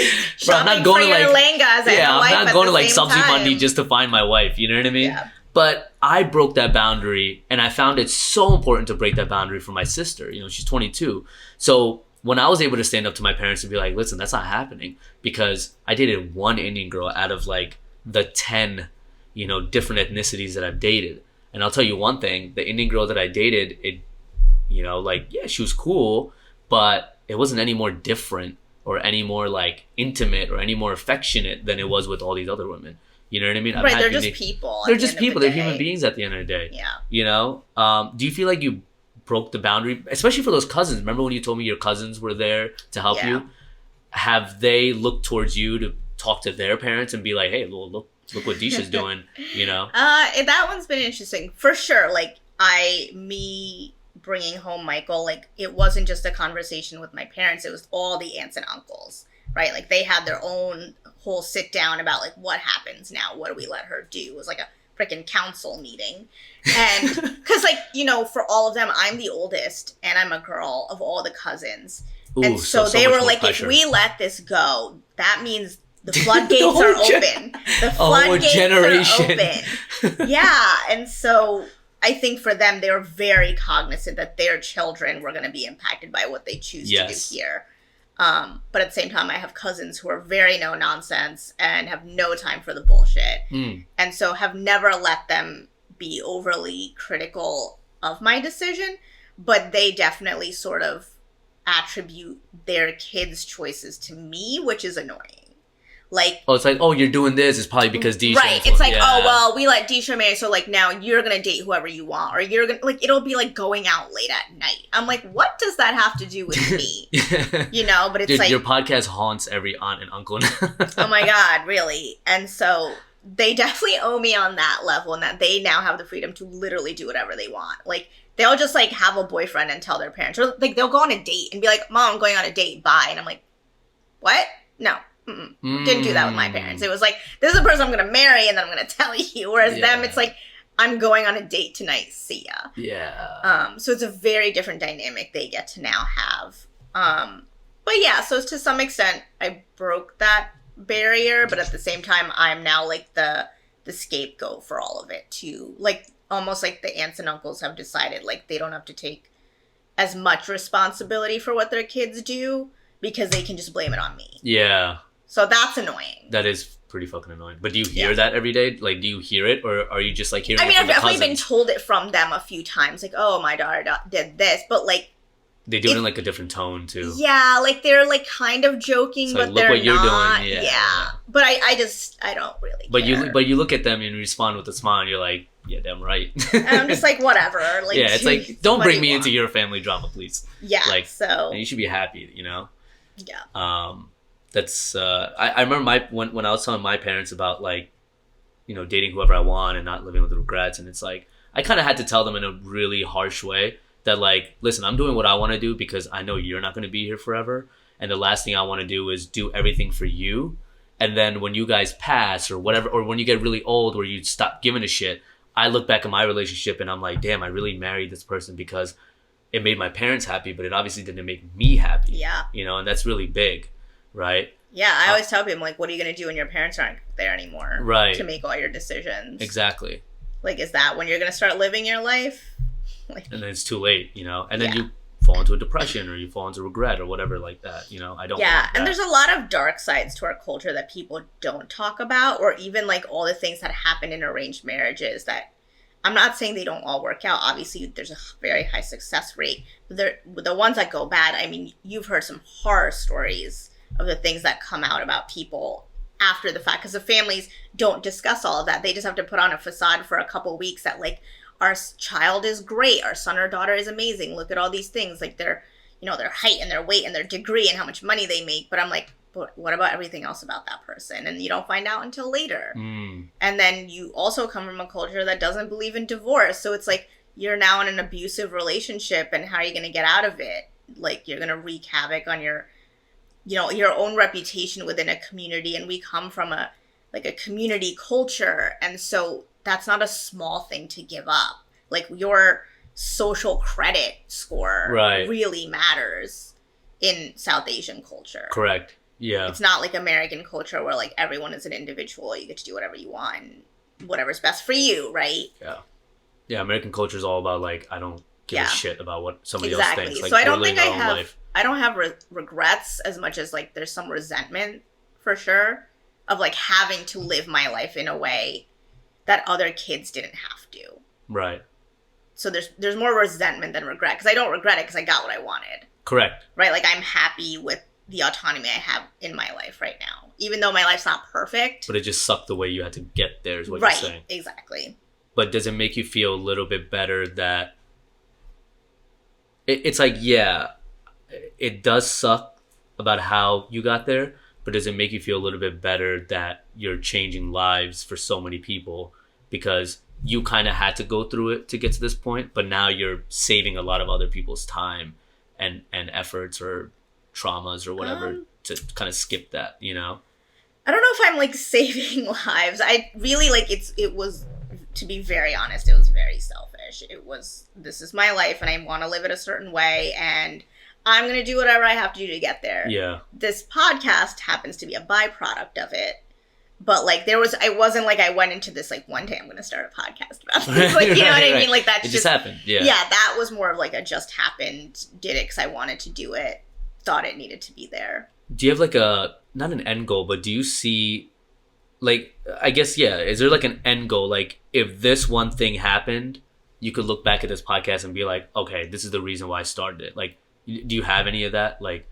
bro, I'm not going to, like, I'm not going to, like, Subzi Mandi just to find my wife. You know what I mean? Yeah. But I broke that boundary, and I found it so important to break that boundary for my sister. You know, she's 22. So when I was able to stand up to my parents and be like, listen, that's not happening, because I dated one Indian girl out of, like, the 10, you know, different ethnicities that I've dated. And I'll tell you one thing, the Indian girl that I dated, it, you know, like, yeah, she was cool, but it wasn't any more different or any more, like, intimate or any more affectionate than it was with all these other women. You know what I mean? Right, they're just people. They're just people. They're human beings at the end of the day. Yeah. You know? Do you feel like you broke the boundary, especially for those cousins? Remember when you told me your cousins were there to help you? Have they looked towards you to talk to their parents and be like, hey, well, look, look what Disha's doing, you know? That one's been interesting. For sure, like, me bringing home Michael, like, it wasn't just a conversation with my parents, it was all the aunts and uncles, right? Like, they had their own whole sit down about, like, what happens now? What do we let her do? It was like a freaking council meeting. And, because, like, you know, for all of them, I'm the oldest, and I'm a girl of all the cousins. Ooh, and so they were like, pressure. If we let this go, that means the floodgates are open. The floodgates are open. Yeah, and so I think for them, they were very cognizant that their children were going to be impacted by what they choose to do here. But at the same time, I have cousins who are very no nonsense and have no time for the bullshit. And so have never let them be overly critical of my decision, but they definitely sort of attribute their kids' choices to me, which is annoying. Like, oh, it's like, oh, you're doing this. It's probably because Disha. Right. It's like, oh, well, we let Disha marry, so, like, now you're going to date whoever you want. Or you're going to, like, it'll be, like, going out late at night. I'm like, what does that have to do with me? You know, but it's dude, like. Your podcast haunts every aunt and uncle now. Oh, my God, really? And so they definitely owe me on that level, and that they now have the freedom to literally do whatever they want. Like, they'll just, like, have a boyfriend and tell their parents. Or, like, they'll go on a date and be like, Mom, I'm going on a date, bye. And I'm like, what? No. Didn't do that with my parents. It was like, this is the person I'm going to marry, and then I'm going to tell you. Whereas them, it's like, I'm going on a date tonight. See ya. Yeah. So it's a very different dynamic they get to now have. But yeah, so to some extent, I broke that barrier, but at the same time, I'm now like the scapegoat for all of it too. Like, almost like the aunts and uncles have decided, like, they don't have to take as much responsibility for what their kids do because they can just blame it on me. Yeah. So that's annoying. That is pretty fucking annoying. But do you hear that every day? Like, do you hear it? Or are you just, like, hearing it from I've definitely cousins? been told it from them a few times. Like, oh, my daughter did this. But, like... They do it in, like, a different tone, too. Yeah, like, they're, like, kind of joking, like, but look they're what you're not. doing. Yeah. But I don't really care. But you look at them and respond with a smile, and you're like, yeah, damn right. And I'm just like, whatever. Like, yeah, it's like, don't bring me into your family drama, please. Yeah, like, so... You should be happy, you know? Yeah. That's I remember when I was telling my parents about, like, you know, dating whoever I want and not living with regrets, and it's like I kind of had to tell them in a really harsh way that, like, listen, I'm doing what I want to do because I know you're not going to be here forever, and the last thing I want to do is do everything for you, and then when you guys pass or whatever, or when you get really old where you stop giving a shit, I look back at my relationship and I'm like, damn, I really married this person because it made my parents happy, but it obviously didn't make me happy. Yeah. You know, and that's really big. Right? Yeah, I always tell people, like, what are you going to do when your parents aren't there anymore? Right. To make all your decisions. Exactly. Like, is that when you're going to start living your life? Like, and then it's too late, you know? And then you fall into a depression or you fall into regret or whatever like that, you know? I don't Yeah, and there's a lot of dark sides to our culture that people don't talk about, or even, like, all the things that happen in arranged marriages that I'm not saying they don't all work out. Obviously, there's a very high success rate. But the ones that go bad, I mean, you've heard some horror stories of the things that come out about people after the fact, because the families don't discuss all of that. They just have to put on a facade for a couple weeks that, like, our child is great, our son or daughter is amazing, look at all these things, like their height and their weight and their degree and how much money they make. But I'm like, but what about everything else about that person? And you don't find out until later. And then you also come from a culture that doesn't believe in divorce, so it's like you're now in an abusive relationship, and how are you going to get out of it? Like, you're going to wreak havoc on your own reputation within a community. And we come from a community culture, and so that's not a small thing to give up. Like, your social credit score really matters in South Asian culture. Correct. Yeah. It's not like American culture where, like, everyone is an individual. You get to do whatever you want and whatever's best for you, right? Yeah. Yeah, American culture is all about, like, I don't give a shit about what somebody else thinks. Like, so I don't think I don't have regrets as much as, like, there's some resentment for sure of, like, having to live my life in a way that other kids didn't have to. Right. So there's more resentment than regret, because I don't regret it because I got what I wanted. Correct. Right? Like, I'm happy with the autonomy I have in my life right now, even though my life's not perfect. But it just sucked the way you had to get there is what you're saying. Right, exactly. But does it make you feel a little bit better that it's like, yeah, it does suck about how you got there, but does it make you feel a little bit better that you're changing lives for so many people because you kind of had to go through it to get to this point, but now you're saving a lot of other people's time and efforts or traumas or whatever to kind of skip that, you know? I don't know if I'm like saving lives. I really like it was, to be very honest, it was very selfish. It was, this is my life and I want to live it a certain way and I'm going to do whatever I have to do to get there. Yeah. This podcast happens to be a byproduct of it. But like it wasn't like I went into this like one day I'm going to start a podcast about this. Like, you know what I mean? Like that's it just happened. Yeah. Yeah. That was more of like a just happened, did it because I wanted to do it, thought it needed to be there. Do you have like not an end goal, but do you see like, I guess, yeah, is there like an end goal? Like if this one thing happened, you could look back at this podcast and be like, okay, this is the reason why I started it. Like, do you have any of that? Like,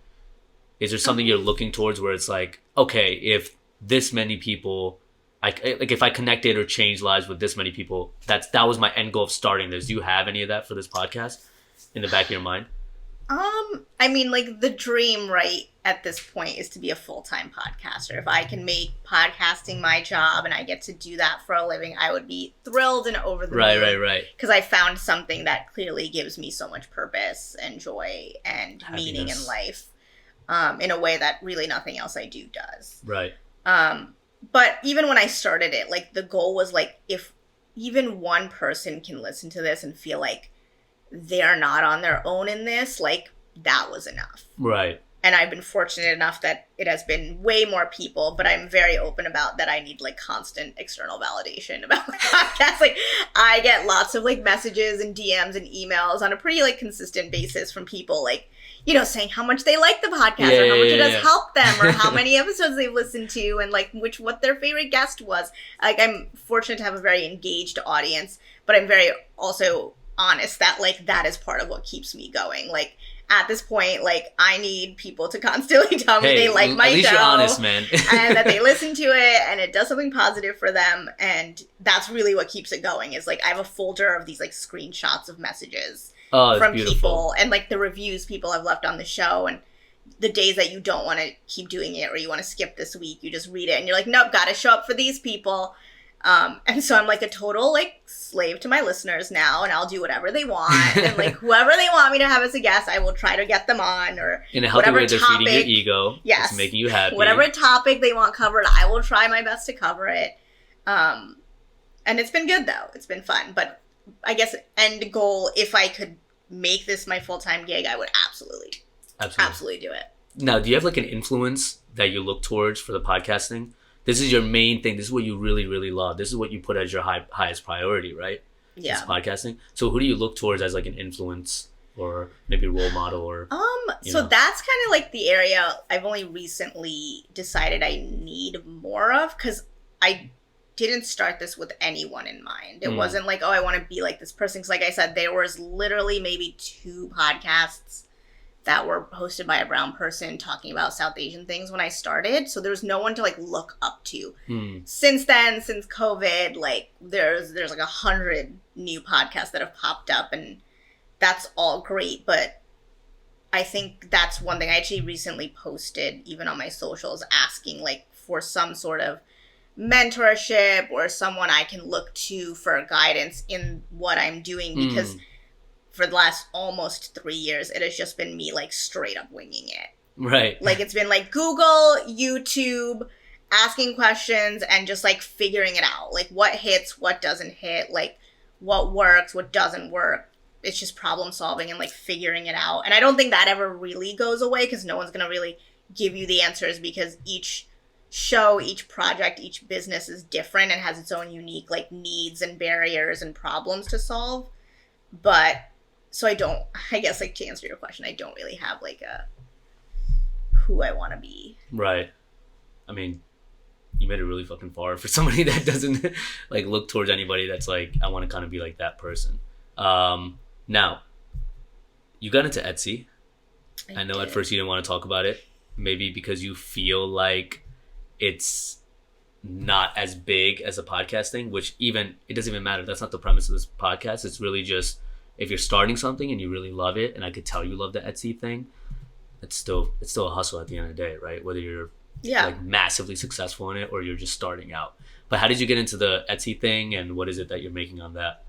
is there something you're looking towards where it's like, okay, if this many people, like if I connected or changed lives with this many people, that was my end goal of starting this. Do you have any of that for this podcast in the back of your mind? I mean, like the dream right at this point is to be a full-time podcaster. If I can make podcasting my job and I get to do that for a living, I would be thrilled and over the moon. Right. Because I found something that clearly gives me so much purpose and joy and meaning in life, in a way that really nothing else I do does. Right. But even when I started it, like the goal was like, if even one person can listen to this and feel like they're not on their own in this, like that was enough. Right. And I've been fortunate enough that it has been way more people, but I'm very open about that I need like constant external validation about my podcast. Like I get lots of like messages and DMs and emails on a pretty like consistent basis from people like, you know, saying how much they like the podcast or how much it has helped them or how many episodes they've listened to and like what their favorite guest was. Like I'm fortunate to have a very engaged audience, but I'm very also honest that like that is part of what keeps me going. Like at this point, like I need people to constantly tell me they like my show. At least you're honest, man. And that they listen to it and it does something positive for them. And that's really what keeps it going is like I have a folder of these like screenshots of messages from people and like the reviews people have left on the show and the days that you don't want to keep doing it or you want to skip this week, you just read it and you're like, nope, gotta show up for these people. And so I'm like a total like slave to my listeners now and I'll do whatever they want and like whoever they want me to have as a guest, I will try to get them on or in a healthy way, they're feeding your ego. Yes. It's making you happy. Whatever topic they want covered, I will try my best to cover it. And it's been good though. It's been fun. But I guess end goal, if I could make this my full-time gig, I would absolutely do it. Now, do you have like an influence that you look towards for the podcasting? This is your main thing. This is what you really, really love. This is what you put as your highest priority, right? Yeah. It's podcasting. So who do you look towards as like an influence or maybe a role model or... So that's kind of like the area I've only recently decided I need more of because I didn't start this with anyone in mind. It wasn't like, oh, I want to be like this person. Because like I said, there was literally maybe 2 podcasts that were hosted by a brown person talking about South Asian things when I started. So there was no one to like look up to. Since then, since COVID, like there's like 100 new podcasts that have popped up and that's all great. But I think that's one thing I actually recently posted even on my socials asking like for some sort of mentorship or someone I can look to for guidance in what I'm doing because for the last almost 3 years, it has just been me like straight up winging it. Right. Like it's been like Google, YouTube, asking questions and just like figuring it out. Like what hits, what doesn't hit, like what works, what doesn't work. It's just problem solving and like figuring it out. And I don't think that ever really goes away because no one's going to really give you the answers because each show, each project, each business is different and has its own unique like needs and barriers and problems to solve. But so I guess like to answer your question, I don't really have like a who I want to be. Right. I mean, you made it really fucking far for somebody that doesn't like look towards anybody that's like, I want to kind of be like that person. Now, you got into Etsy. I know at first you didn't want to talk about it. Maybe because you feel like it's not as big as a podcast thing, which it doesn't even matter. That's not the premise of this podcast. It's really just if you're starting something and you really love it, and I could tell you love the Etsy thing, it's still a hustle at the end of the day, right? Whether you're like massively successful in it, or you're just starting out. But how did you get into the Etsy thing, and what is it that you're making on that?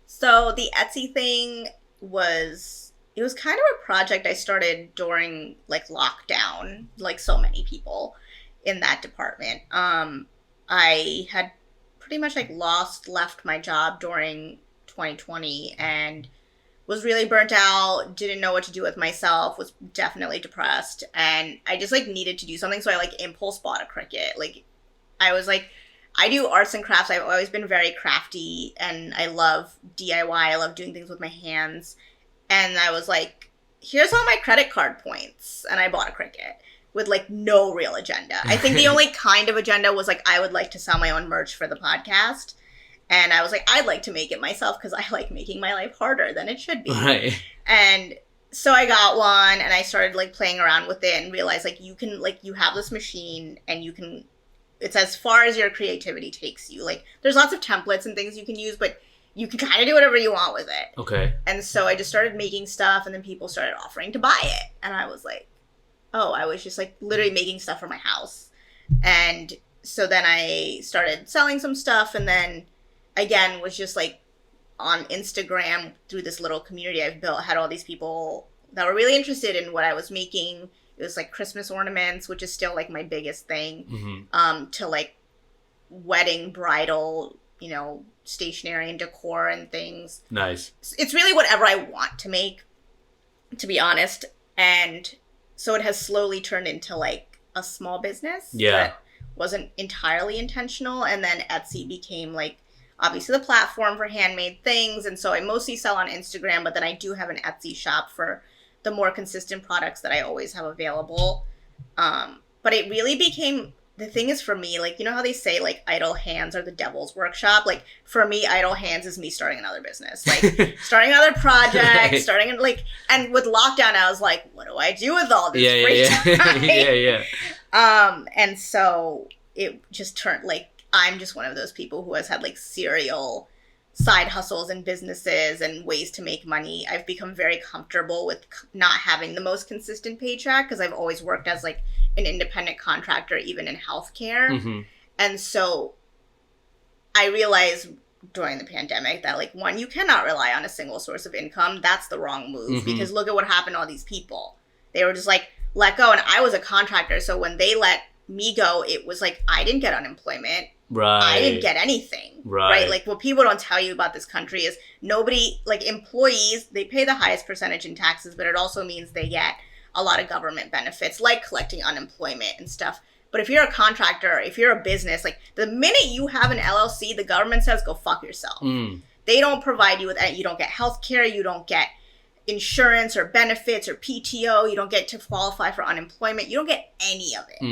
So the Etsy thing it was kind of a project I started during like lockdown, like so many people in that department. I had pretty much like left my job during 2020 and was really burnt out, didn't know what to do with myself, was definitely depressed, and I just like needed to do something. So I like impulse bought a Cricut. Like I was like, I do arts and crafts. I've always been very crafty and I love DIY. I love doing things with my hands. And I was like, here's all my credit card points. And I bought a Cricut with like no real agenda. I think the only kind of agenda was like, I would like to sell my own merch for the podcast. And I was like, I'd like to make it myself because I like making my life harder than it should be. Right. And so I got one and I started like playing around with it and realized like you can, like, you have this machine and you can, it's as far as your creativity takes you. Like there's lots of templates and things you can use, but you can kind of do whatever you want with it. Okay. And so I just started making stuff and then people started offering to buy it. And I was like, oh, I was just like literally making stuff for my house. And so then I started selling some stuff and then again was just like on Instagram through this little community I've built, had all these people that were really interested in what I was making. It was like Christmas ornaments, which is still like my biggest thing, to like wedding, bridal, you know, stationery and decor and things. Nice. It's really whatever I want to make, to be honest. And so it has slowly turned into like a small business. Yeah. That wasn't entirely intentional. And then Etsy became like obviously the platform for handmade things. And so I mostly sell on Instagram, but then I do have an Etsy shop for the more consistent products that I always have available. But it really became, the thing is for me, like, you know how they say like idle hands are the devil's workshop? Like for me, idle hands is me starting another business, like starting another project, right. Starting like, and with lockdown, I was like, what do I do with all this free time? And so it just turned like, I'm just one of those people who has had like serial side hustles and businesses and ways to make money. I've become very comfortable with not having the most consistent paycheck because I've always worked as like an independent contractor, even in healthcare. And so I realized during the pandemic that like, one, you cannot rely on a single source of income. That's the wrong move because look at what happened to all these people. They were just like let go. And I was a contractor. So when they let me go, it was like, I didn't get unemployment. Right. I didn't get anything. Right. Like what people don't tell you about this country is nobody, like employees, they pay the highest percentage in taxes, but it also means they get a lot of government benefits like collecting unemployment and stuff. But if you're a contractor, if you're a business, like the minute you have an LLC, the government says, go fuck yourself. They don't provide you with that. You don't get health care. You don't get insurance or benefits or PTO. You don't get to qualify for unemployment. You don't get any of it.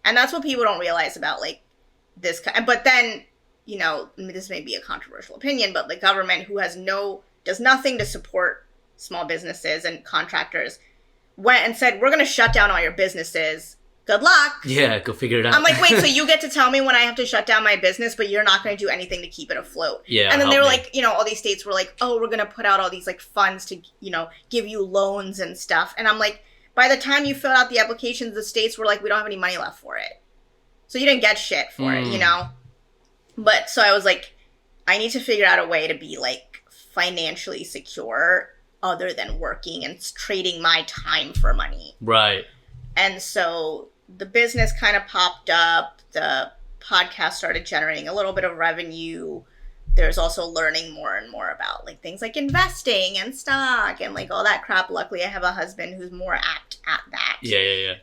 And that's what people don't realize about like this. But then, you know, this may be a controversial opinion, but the government who does nothing to support small businesses and contractors went and said, we're going to shut down all your businesses. Good luck. Yeah, go figure it out. I'm like, wait, so you get to tell me when I have to shut down my business, but you're not going to do anything to keep it afloat. Yeah. And then they were like, you know, all these states were like, oh, we're going to put out all these like funds to, you know, give you loans and stuff. And I'm like, by the time you filled out the applications, the states were like, we don't have any money left for it. So you didn't get shit for it, you know? But so I was like, I need to figure out a way to be like financially secure other than working and trading my time for money. Right. And so the business kind of popped up. The podcast started generating a little bit of revenue. There's also learning more and more about like things like investing and stock and like all that crap. Luckily, I have a husband who's more apt at that. Yeah.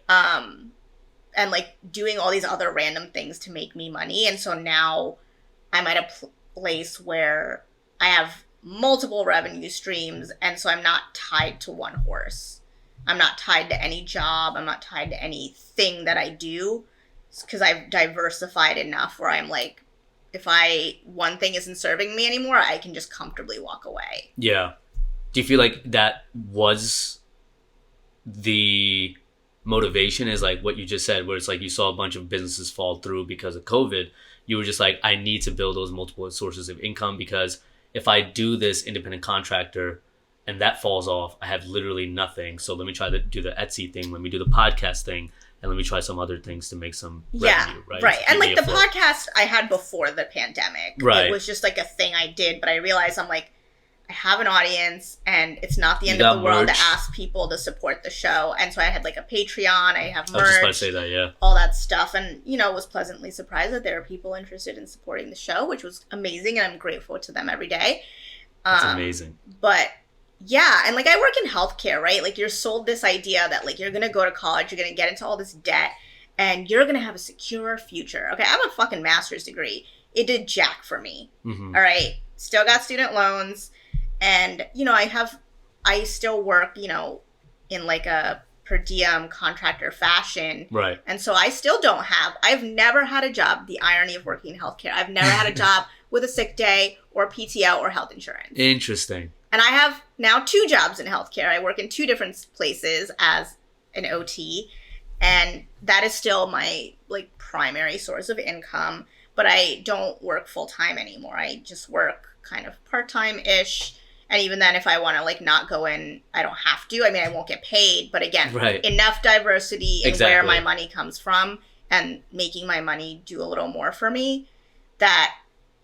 And like doing all these other random things to make me money. And so now I'm at a place where I have multiple revenue streams. And so I'm not tied to one horse. I'm not tied to any job. I'm not tied to anything that I do because I've diversified enough where I'm like, if one thing isn't serving me anymore, I can just comfortably walk away. Yeah. Do you feel like that was the motivation, is like what you just said, where it's like you saw a bunch of businesses fall through because of COVID? You were just like, I need to build those multiple sources of income because if I do this independent contractor and that falls off, I have literally nothing. So let me try to do the Etsy thing. Let me do the podcast thing. and let me try some other things to make some yeah, revenue, right? Right. And like the afloat. podcast I had before the pandemic, right. It was just like a thing I did, but I realized I'm like, I have an audience and it's not the end of the world to ask people to support the show. And so I had like a Patreon, I have merch. I was just about to say that, yeah. All that stuff. And, you know, was pleasantly surprised that there are people interested in supporting the show, which was amazing. And I'm grateful to them every day. That's amazing. But yeah, and like I work in healthcare, right? Like you're sold this idea that like you're going to go to college, you're going to get into all this debt and you're going to have a secure future. Okay, I have a fucking master's degree. It did jack for me. Mm-hmm. All right. Still got student loans. And, you know, I still work, you know, in like a per diem contractor fashion. Right. And so I've never had a job, the irony of working in healthcare. I've never had a job with a sick day or PTO or health insurance. Interesting. And I have now 2 jobs in healthcare. I work in 2 different places as an OT. And that is still my like primary source of income. But I don't work full time anymore. I just work kind of part-time-ish. And even then, if I want to, like, not go in, I don't have to. I mean, I won't get paid. But again, enough diversity in where my money comes from and making my money do a little more for me that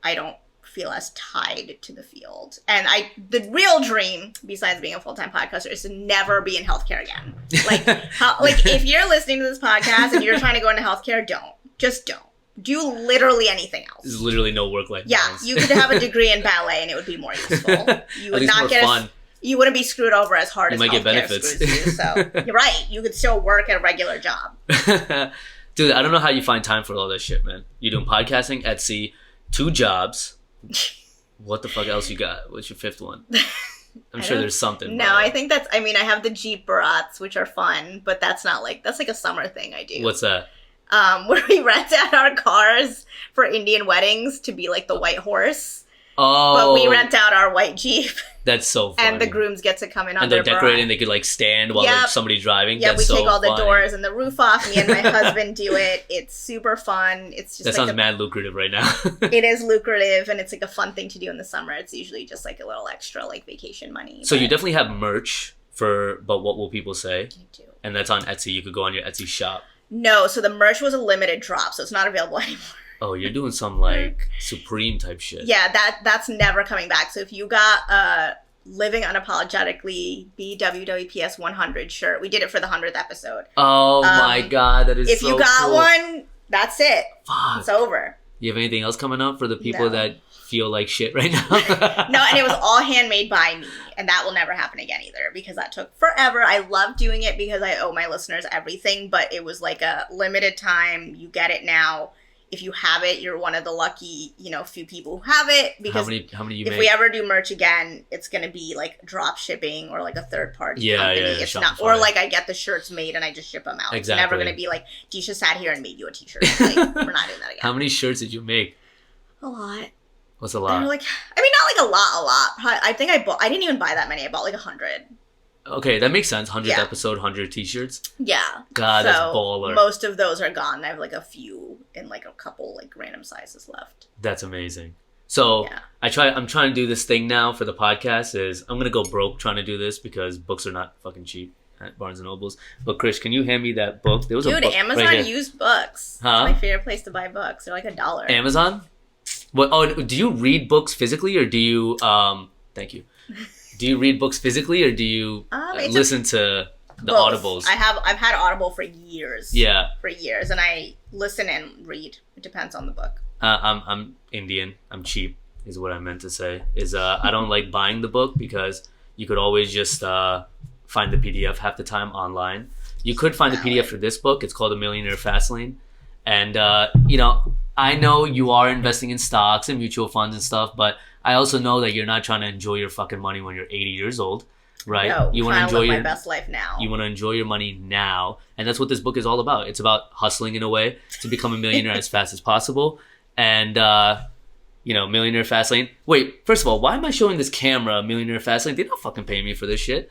I don't feel as tied to the field. And the real dream, besides being a full-time podcaster, is to never be in healthcare again. Like, if you're listening to this podcast and you're trying to go into healthcare, don't. Just don't. Do literally anything else. There's literally no work-life balance. Yeah, you could have a degree in ballet and it would be more useful. You would not get fun. You wouldn't be screwed over as hard as you might get benefits. Screws you. So you're right. You could still work at a regular job. Dude, I don't know how you find time for all this shit, man. You're doing podcasting, Etsy, 2 jobs. What the fuck else you got? What's your 5th one? I'm sure there's something. No, I think I have the Jeep Barats, which are fun, but that's like a summer thing I do. What's that? Where we rent out our cars for Indian weddings to be like the white horse. Oh. But we rent out our white Jeep. That's so funny. And the grooms get to come in on and they're decorated and they could like stand while there's somebody driving. Yeah, we take all the doors and the roof off. Me and my husband do it. It's super fun. It's just that sounds mad lucrative right now. It is lucrative and it's like a fun thing to do in the summer. It's usually just like a little extra like vacation money. So you definitely have merch but what will people say? I do. And that's on Etsy. You could go on your Etsy shop. No, so the merch was a limited drop, so it's not available anymore. Oh, you're doing some like Supreme type shit. Yeah, that's never coming back. So if you got Living Unapologetically BWWPS 100 shirt, we did it for the 100th episode. Oh my god, that is if so you got cool. one, that's it. Fuck. It's over. You have anything else coming up for the people that feel like shit right now? No, and it was all handmade by me. And that will never happen again either because that took forever. I love doing it because I owe my listeners everything, but it was like a limited time. You get it now. If you have it, you're one of the lucky, few people who have it. Because how many you if make? we ever do merch again, it's going to be like drop shipping or like a third party company. Yeah, it's not, or like I get the shirts made and I just ship them out. Exactly. It's never going to be like, Disha sat here and made you a t-shirt. Like, we're not doing that again. How many shirts did you make? A lot. What's a lot? Not like a lot. I think I didn't even buy that many. I bought like 100. Okay, that makes sense. 100th episode, 100 t-shirts. Yeah. God, that's baller. Most of those are gone. I have like a few in like a couple like random sizes left. That's amazing. So I'm trying to do this thing now for the podcast is I'm going to go broke trying to do this because books are not fucking cheap at Barnes & Noble's. But Krish, can you hand me that book? There was a book Amazon right used books. Huh? It's my favorite place to buy books. They're like $1. Amazon? What? Oh, do you read books physically or do you? Thank you. Do you read books physically or do you listen to the both. Audibles? I've had Audible for years. Yeah. For years, and I listen and read. It depends on the book. I'm Indian. I'm cheap, is what I meant to say. I don't like buying the book because you could always just find the PDF half the time online. You could find the PDF for this book. It's called A Millionaire Fastlane, and I know you are investing in stocks and mutual funds and stuff, but I also know that you're not trying to enjoy your fucking money when you're 80 years old, right? No, you want to enjoy my best life now. You want to enjoy your money now, and that's what this book is all about. It's about hustling in a way to become a millionaire as fast as possible, and Millionaire Fastlane. Wait, first of all, why am I showing this camera Millionaire Fastlane? They're not fucking paying me for this shit.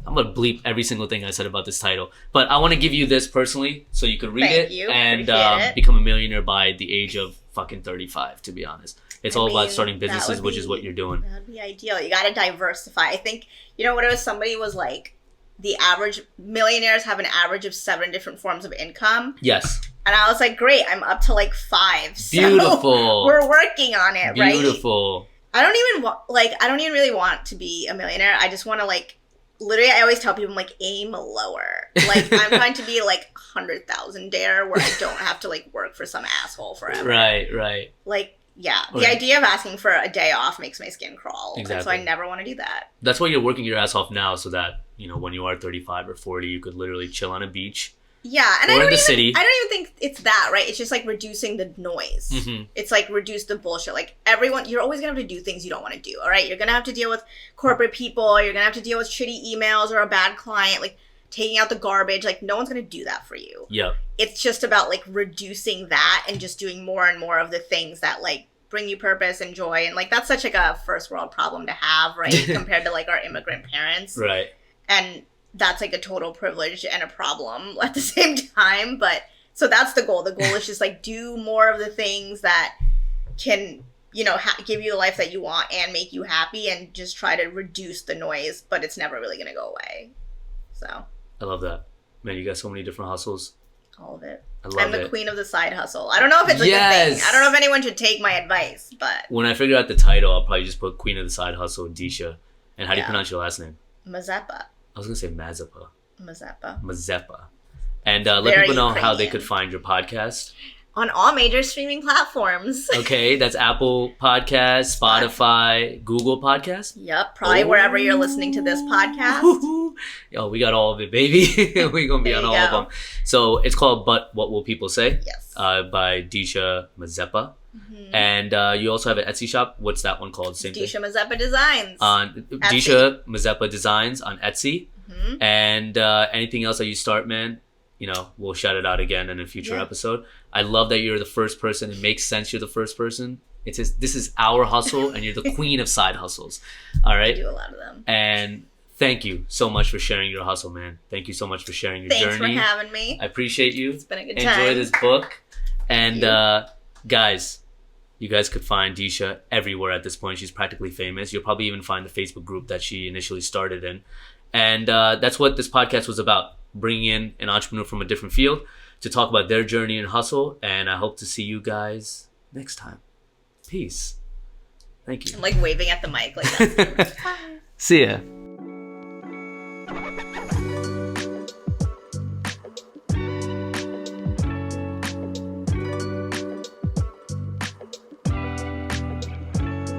I'm going to bleep every single thing I said about this title. But I want to give you this personally so you could read Thank it you. and become a millionaire by the age of fucking 35, to be honest. It's all about starting businesses, which is what you're doing. That would be ideal. You got to diversify. I think, what it was? Somebody was like, the average millionaires have an average of 7 different forms of income. Yes. And I was like, great, I'm up to like 5. So Beautiful. we're working on it, right? Beautiful. I don't even really want to be a millionaire. I just want to like, literally, I always tell people, I'm like, aim lower. Like, I'm trying to be like 100,000 dare where I don't have to like work for some asshole forever. Right. Like, yeah. The idea of asking for a day off makes my skin crawl. Exactly. And so I never want to do that. That's why you're working your ass off now so that, you know, when you are 35 or 40, you could literally chill on a beach. Yeah, and or in the city. I don't even think it's that, right? It's just like reducing the noise. Mm-hmm. It's like reduce the bullshit. Like everyone, you're always gonna have to do things you don't want to do. All right, you're gonna have to deal with corporate people. You're gonna have to deal with shitty emails or a bad client. Like taking out the garbage. Like no one's gonna do that for you. Yep. It's just about like reducing that and just doing more and more of the things that like bring you purpose and joy. And like that's such like a first world problem to have, right? Compared to like our immigrant parents, right? And that's like a total privilege and a problem at the same time. But so that's the goal. The goal is just like do more of the things that can, you know, give you the life that you want and make you happy, and just try to reduce the noise, but it's never really going to go away. So I love that. Man, you got so many different hustles. All of it. I love I'm the queen of the side hustle. I don't know if it's like a thing. I don't know if anyone should take my advice, but when I figure out the title, I'll probably just put Queen of the Side Hustle, Disha. And how do you pronounce your last name? Mazepa. I was going to say Mazepa. Mazepa. And let people know how they could find your podcast. On all major streaming platforms. Okay, that's Apple Podcasts, Spotify, Google Podcasts. Yep, probably wherever you're listening to this podcast. Yo, we got all of it, baby. We're going to be on all of them. So it's called But What Will People Say? Yes. By Disha Mazepa. Mm-hmm. And you also have an Etsy shop. What's that one called? Same Disha Mazepa Designs. Disha Mazepa Designs on Etsy. Mm-hmm. And anything else that you start, man, you know, we'll shout it out again in a future episode. I love that you're the first person. It makes sense you're the first person. It's just, this is our hustle, and you're the queen of side hustles. All right? I do a lot of them. And thank you so much for sharing your hustle, man. Thank you so much for sharing your journey. Thanks for having me. I appreciate you. It's been a good time. Enjoy this book. And guys, you guys could find Disha everywhere at this point. She's practically famous. You'll probably even find the Facebook group that she initially started in. And that's what this podcast was about, bringing in an entrepreneur from a different field to talk about their journey and hustle. And I hope to see you guys next time. Peace. Thank you. I'm like waving at the mic like that. See ya.